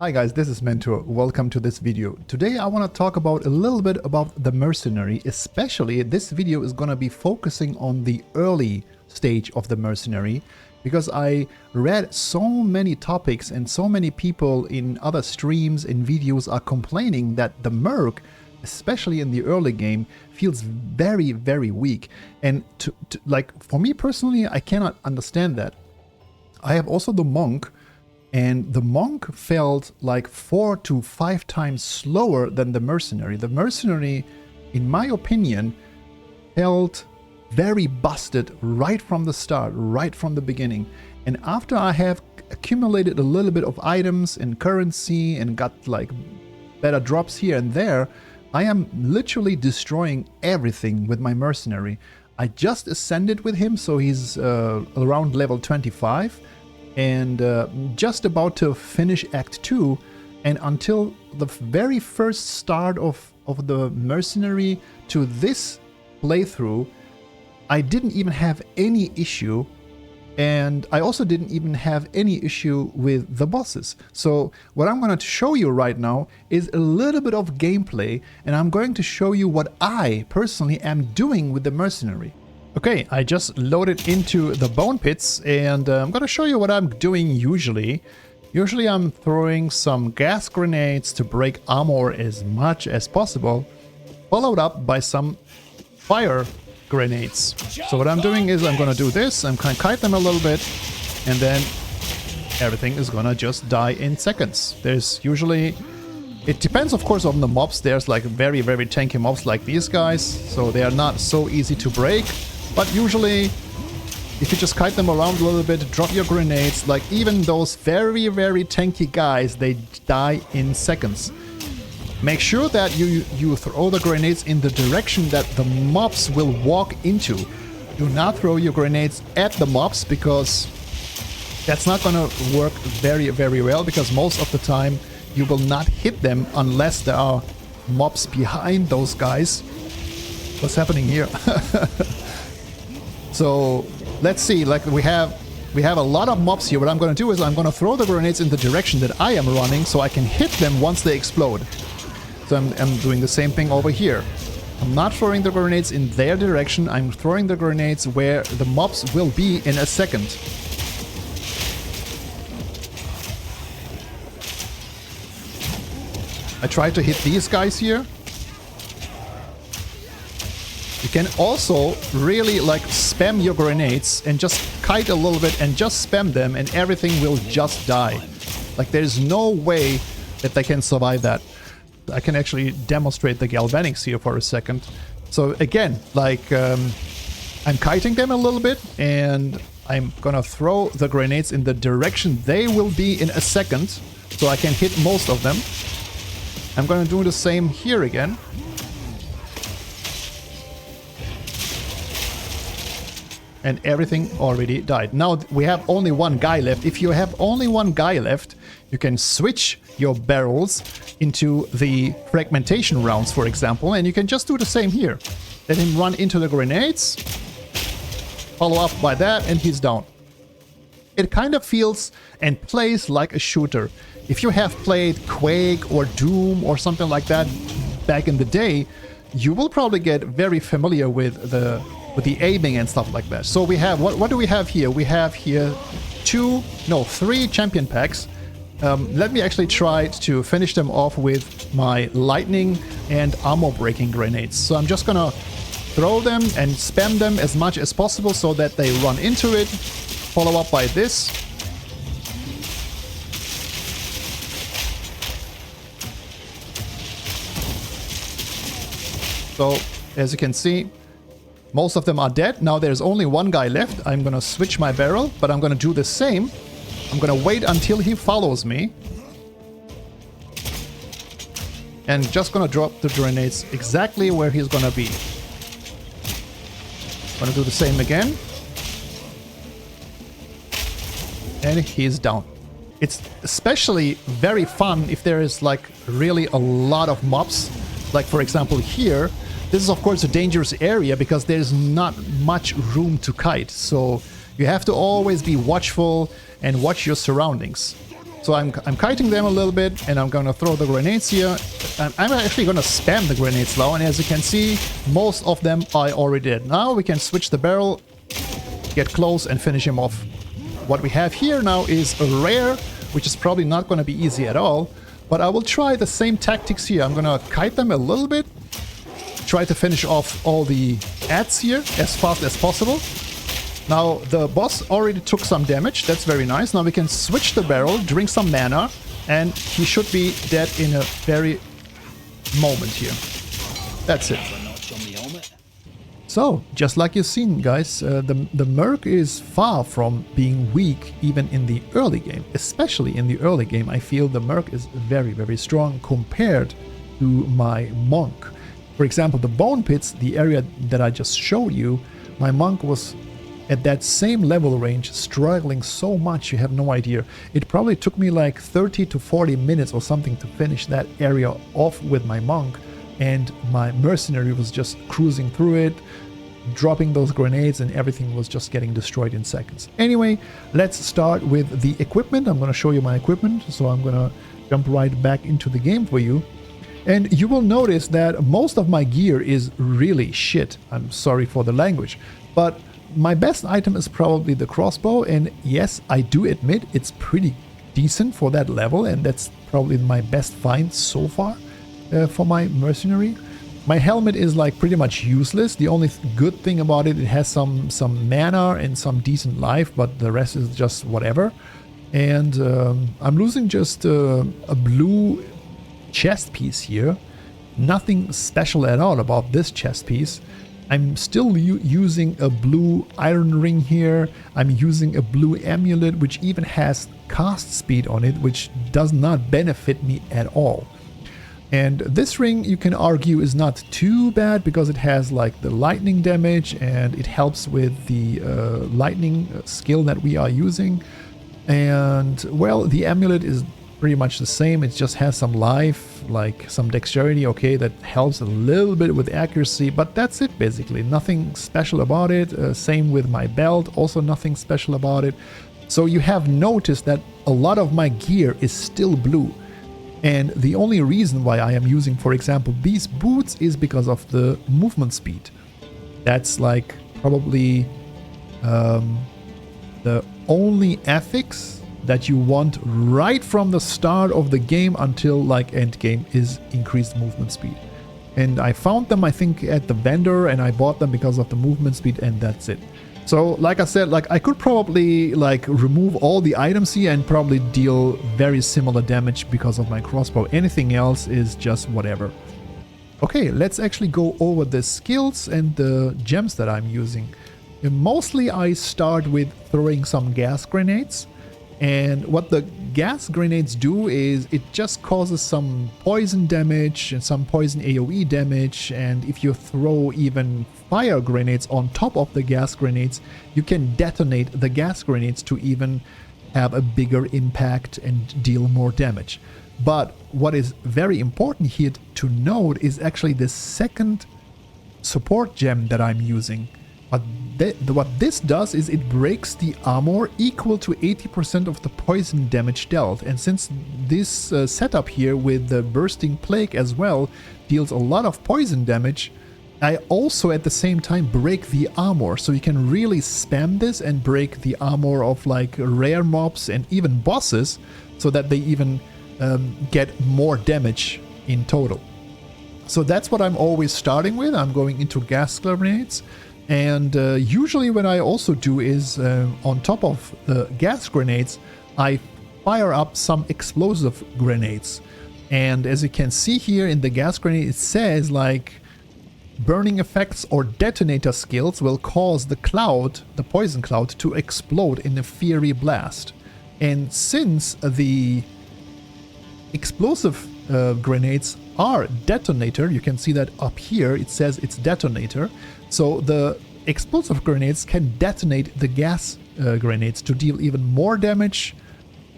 Hi guys, this is Menthur. Welcome to this video. Today I want to talk about a little bit about the Mercenary. Especially this video is going to be focusing on the early stage of the Mercenary, because I read so many topics and so many people in other streams and videos are complaining that the Merc, especially in the early game, feels very weak. And like for me personally, I cannot understand that. I have also the Monk. And the Monk felt like 4 to 5 times slower than the Mercenary. The Mercenary, in my opinion, felt very busted right from the start, right from the beginning. And after I have accumulated a little bit of items and currency and got like better drops here and there, I am literally destroying everything with my Mercenary. I just ascended with him, so he's around level 25. And just about to finish Act 2, and until the very first start of the Mercenary to this playthrough, I didn't even have any issue, and I also didn't even have any issue with the bosses. So what I'm going to show you right now is a little bit of gameplay, and I'm going to show you what I personally am doing with the Mercenary. Okay, I just loaded into the bone pits, and I'm gonna show you what I'm doing usually. Usually I'm throwing some gas grenades to break armor as much as possible, followed up by some fire grenades. So what I'm doing is I'm gonna do this, I'm gonna kite them a little bit, and then everything is gonna just die in seconds. There's usually... It depends, of course, on the mobs. There's like very tanky mobs like these guys, so they are not so easy to break. But usually, if you just kite them around a little bit, drop your grenades, like even those very tanky guys, they die in seconds. Make sure that you throw the grenades in the direction that the mobs will walk into. Do not throw your grenades at the mobs, because that's not gonna work very well, because most of the time you will not hit them unless there are mobs behind those guys. What's happening here? So let's see, like we have a lot of mobs here. What I'm going to do is I'm going to throw the grenades in the direction that I am running, so I can hit them once they explode. So I'm doing the same thing over here. I'm not throwing the grenades in their direction, I'm throwing the grenades where the mobs will be in a second. I try to hit these guys here. You can also really like spam your grenades and just kite a little bit and just spam them, and everything will just die. Like there's no way that they can survive that. I can actually demonstrate the galvanics here for a second. So again, like I'm kiting them a little bit, and I'm gonna throw the grenades in the direction they will be in a second, so I can hit most of them. I'm gonna do the same here again. And everything already died. Now we have only one guy left. If you have only one guy left, you can switch your barrels into the fragmentation rounds, for example, and you can just do the same here. Let him run into the grenades, follow up by that, and he's down. It kind of feels and plays like a shooter. If you have played Quake or Doom or something like that back in the day, you will probably get very familiar with the aiming and stuff like that. So we have, what do we have here? We have here 3 champion packs. Let me actually try to finish them off with my lightning and armor breaking grenades. So I'm just gonna throw them and spam them as much as possible so that they run into it. Follow up by this. So as you can see, most of them are dead. Now there's only one guy left. I'm gonna switch my barrel, but I'm gonna do the same. I'm gonna wait until he follows me. And just gonna drop the grenades exactly where he's gonna be. Gonna do the same again. And he's down. It's especially very fun if there is like really a lot of mobs. Like for example here. This is of course a dangerous area because there's not much room to kite, so you have to always be watchful and watch your surroundings. So I'm kiting them a little bit, and I'm gonna throw the grenades here. I'm actually gonna spam the grenades now, and as you can see, most of them I already did. Now we can switch the barrel, get close, and finish him off. What we have here now is a rare, which is probably not gonna be easy at all, but I will try the same tactics here. I'm gonna kite them a little bit, try to finish off all the ads here as fast as possible. Now, the boss already took some damage. That's very nice. Now we can switch the barrel, drink some mana, and he should be dead in a very moment here. That's it. So, just like you've seen, guys, the Merc is far from being weak even in the early game. Especially in the early game, I feel the Merc is very, very strong compared to my Monk. For example, the Bone Pits, the area that I just showed you, my Monk was at that same level range, struggling so much you have no idea. It probably took me like 30 to 40 minutes or something to finish that area off with my Monk, and my Mercenary was just cruising through it, dropping those grenades, and everything was just getting destroyed in seconds. Anyway, let's start with the equipment. I'm going to show you my equipment, so I'm going to jump right back into the game for you. And you will notice that most of my gear is really shit. I'm sorry for the language, but my best item is probably the crossbow, and yes, I do admit it's pretty decent for that level, and that's probably my best find so far for my Mercenary. My helmet is like pretty much useless. The only good thing about it, it has some mana and some decent life, but the rest is just whatever. And I'm losing just a blue chest piece here. Nothing special at all about this chest piece. I'm still using a blue iron ring here. I'm using a blue amulet, which even has cast speed on it, which does not benefit me at all. And this ring, you can argue, is not too bad because it has like the lightning damage and it helps with the lightning skill that we are using. And well, the amulet is pretty much the same. It just has some life, like some dexterity, okay, that helps a little bit with accuracy, but that's it basically. Nothing special about it. Same with my belt, also nothing special about it. So you have noticed that a lot of my gear is still blue. And the only reason why I am using, for example, these boots is because of the movement speed. That's like probably the only affix that you want right from the start of the game until like end game is increased movement speed. And I found them, I think, at the vendor, and I bought them because of the movement speed, and that's it. So like I said, like I could probably like remove all the items here and probably deal very similar damage because of my crossbow. Anything else is just whatever. Okay, let's actually go over the skills and the gems that I'm using. And mostly I start with throwing some gas grenades. And what the gas grenades do is it just causes some poison damage and some poison AoE damage. And if you throw even fire grenades on top of the gas grenades, you can detonate the gas grenades to even have a bigger impact and deal more damage. But what is very important here to note is actually the second support gem that I'm using. What this does is it breaks the armor equal to 80% of the poison damage dealt. And since this setup here with the bursting plague as well deals a lot of poison damage, I also at the same time break the armor. So you can really spam this and break the armor of like rare mobs and even bosses so that they even get more damage in total. So that's what I'm always starting with. I'm going into gas grenades. And usually what I also do is on top of the gas grenades, I fire up some explosive grenades. And as you can see here in the gas grenade, it says like burning effects or detonator skills will cause the cloud, the poison cloud, to explode in a fiery blast. And since the explosive grenades are detonator, you can see that up here it says it's detonator. So the explosive grenades can detonate the gas grenades to deal even more damage,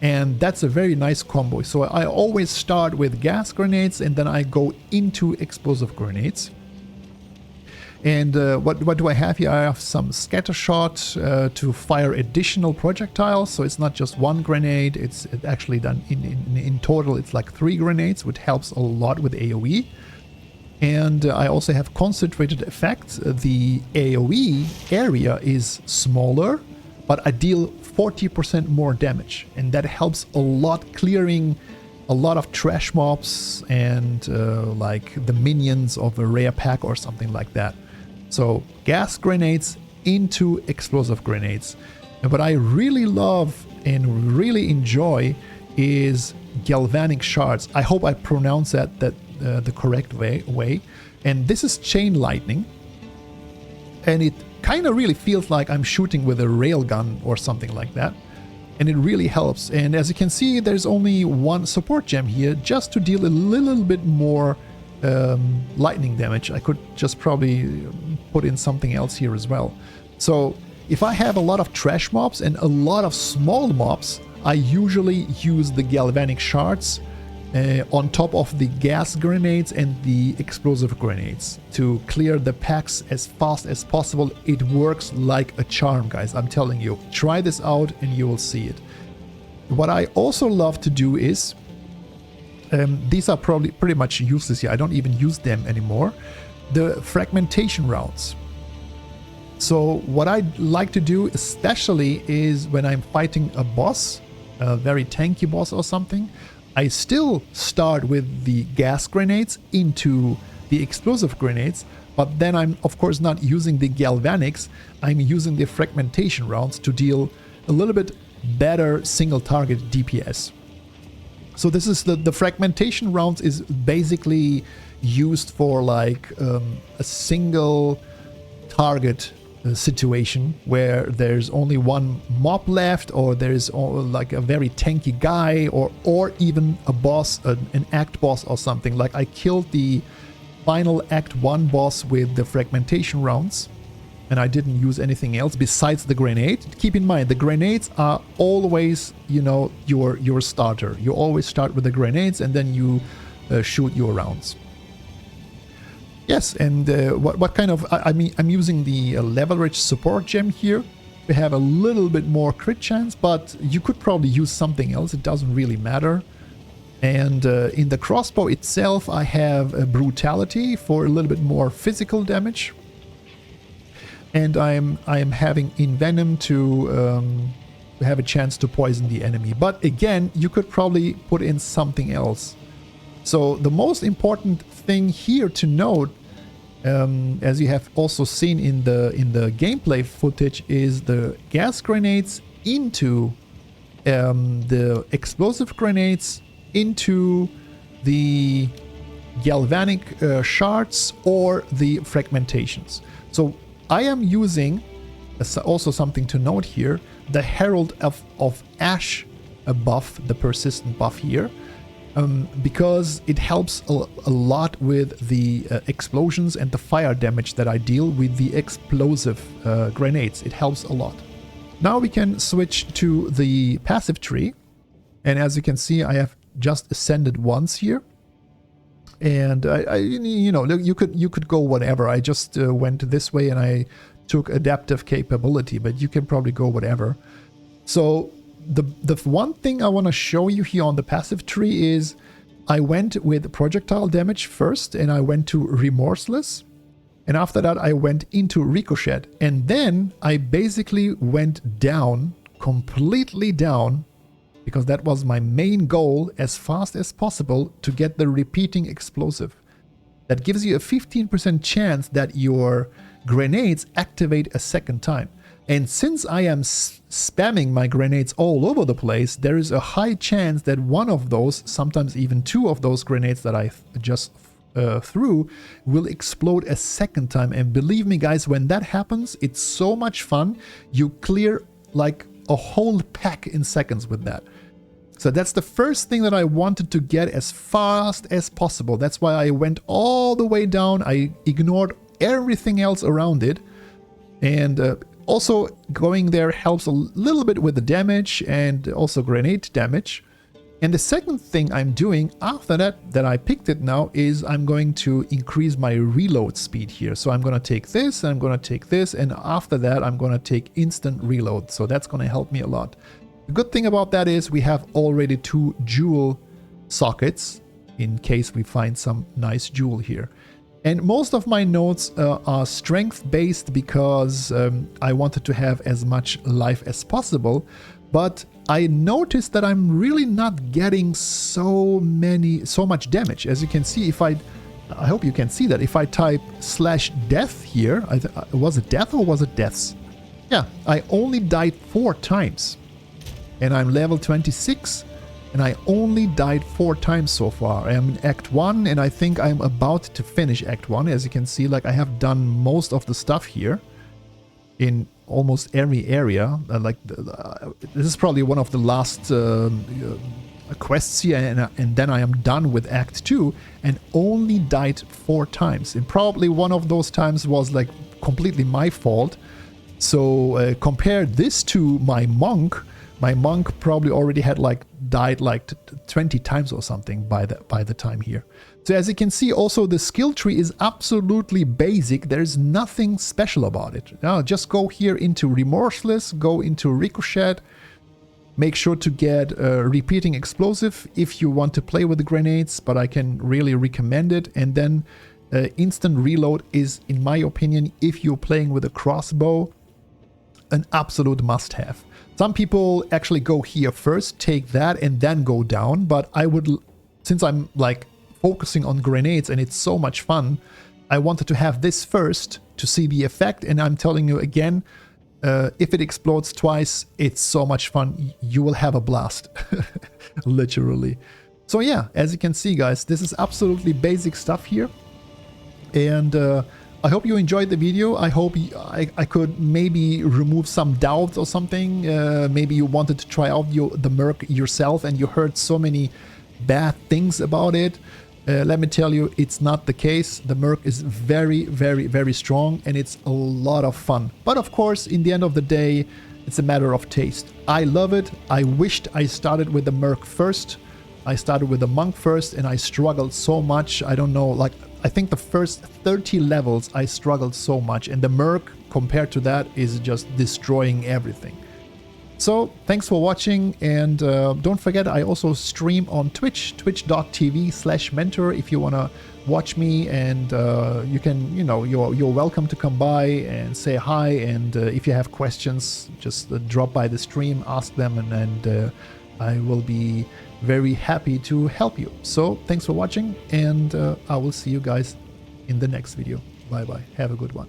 and that's a very nice combo. So I always start with gas grenades and then I go into explosive grenades. And what do I have here? I have some scatter shot to fire additional projectiles. So it's not just one grenade. It's actually done in total. It's like 3 grenades, which helps a lot with AoE. And I also have concentrated effects. The AoE area is smaller, but I deal 40% more damage. And that helps a lot, clearing a lot of trash mobs and like the minions of a rare pack or something like that. So gas grenades into explosive grenades. And what I really love and really enjoy is galvanic shards. I hope I pronounce that the correct way. And this is chain lightning. And it kind of really feels like I'm shooting with a railgun or something like that. And it really helps. And as you can see, there's only one support gem here just to deal a little bit more lightning damage. I could just probably put in something else here as well. So if I have a lot of trash mobs and a lot of small mobs, I usually use the galvanic shards on top of the gas grenades and the explosive grenades to clear the packs as fast as possible. It works like a charm, guys. I'm telling you, try this out and you will see it. What I also love to do is these are probably pretty much useless here. I don't even use them anymore. The fragmentation rounds. So what I like to do especially is when I'm fighting a boss, a very tanky boss or something, I still start with the gas grenades into the explosive grenades, but then I'm of course not using the galvanics. I'm using the fragmentation rounds to deal a little bit better single target DPS. So this is the fragmentation rounds is basically used for like a single target situation where there's only one mob left, or there's like a very tanky guy, or even a boss, an act boss or something. Like I killed the final act 1 boss with the fragmentation rounds, and I didn't use anything else besides the grenade. Keep in mind, the grenades are always, you know, your starter. You always start with the grenades and then you shoot your rounds. Yes, and what kind of... I mean, I'm using the leverage support gem here. We have a little bit more crit chance, but you could probably use something else. It doesn't really matter. And in the crossbow itself, I have a brutality for a little bit more physical damage. And I am having envenom to have a chance to poison the enemy. But again, you could probably put in something else. So the most important thing here to note, as you have also seen in the gameplay footage, is the gas grenades into the explosive grenades into the galvanic shards or the fragmentations. So I am using, also something to note here, the Herald of Ash buff, the persistent buff here, because it helps a lot with the explosions and the fire damage that I deal with the explosive grenades. It helps a lot. Now we can switch to the passive tree, and as you can see, I have just ascended once here. And you know, you could go whatever. I just went this way and I took adaptive capability, but you can probably go whatever. So the one thing I want to show you here on the passive tree is I went with projectile damage first, and I went to remorseless, and after that I went into ricochet, and then I basically went down, completely down, because that was my main goal, as fast as possible to get the repeating explosive. That gives you a 15% chance that your grenades activate a second time. And since I am spamming my grenades all over the place, there is a high chance that one of those, sometimes even 2 of those grenades that I just threw, will explode a second time. And believe me guys, when that happens, it's so much fun. You clear like a whole pack in seconds with that. So that's the first thing that I wanted to get as fast as possible. That's why I went all the way down. I ignored everything else around it. And also going there helps a little bit with the damage and also grenade damage. And the second thing I'm doing after that I picked it now, is I'm going to increase my reload speed here. So I'm going to take this, and I'm going to take this, and after that I'm going to take instant reload. So that's going to help me a lot. The good thing about that is we have already 2 jewel sockets in case we find some nice jewel here. And most of my nodes are strength based because I wanted to have as much life as possible. But I noticed that I'm really not getting so much damage. As you can see, if I hope you can see that if I type /death here, was it death or was it deaths? Yeah, I only died 4 times. And I'm level 26, and I only died 4 times so far. I am in Act 1, and I think I'm about to finish Act 1. As you can see, like, I have done most of the stuff here in almost every area. This is probably one of the last quests here, and then I am done with Act 2, and only died 4 times. And probably one of those times was like completely my fault. So compare this to my monk. My monk probably already had died 20 times or something by the time here. So as you can see, also the skill tree is absolutely basic. There's nothing special about it. Now just go here into Remorseless, go into Ricochet. Make sure to get Repeating Explosive if you want to play with the grenades, but I can really recommend it. And then Instant Reload is, in my opinion, if you're playing with a crossbow, an absolute must-have. Some people actually go here first, take that, and then go down. But I would, since I'm like focusing on grenades and it's so much fun, I wanted to have this first to see the effect. And I'm telling you again, if it explodes twice, it's so much fun. You will have a blast, literally. So yeah, as you can see, guys, this is absolutely basic stuff here. And I hope you enjoyed the video. I hope I could maybe remove some doubts or something. Maybe you wanted to try out the Merc yourself and you heard so many bad things about it. Let me tell you, it's not the case. The Merc is very, very, very strong, and it's a lot of fun. But of course, in the end of the day, it's a matter of taste. I love it. I wished I started with the Merc first. I started with the Monk first, and I struggled so much. I don't know, like, I think the first 30 levels I struggled so much, and the Merc compared to that is just destroying everything. So thanks for watching, and don't forget, I also stream on Twitch, twitch.tv/Menthur if you want to watch me, and you can, you're welcome to come by and say hi, and if you have questions, just drop by the stream, ask them, and I will be very happy to help you. So thanks for watching, and I will see you guys in the next video. Bye bye. Have a good one.